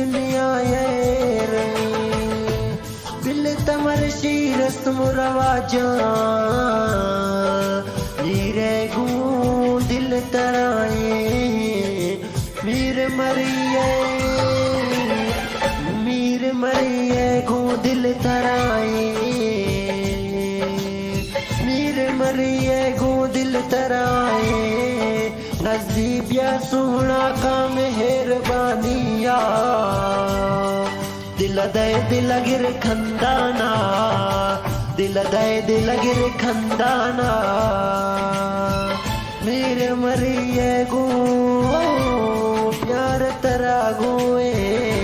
दुनिया ये बिल तमर शीरस मुरवाजा नीरे गू दिल तराए मीर मरिए गू दिल तराए मीर मरिए गू दिल तराए नसीब या सोहना का मेहरबानिया दिल दे दिल गिर खंदाना दिल दे दिल गिर खंदाना मेरे मरिए गो प्यार तरा गोए।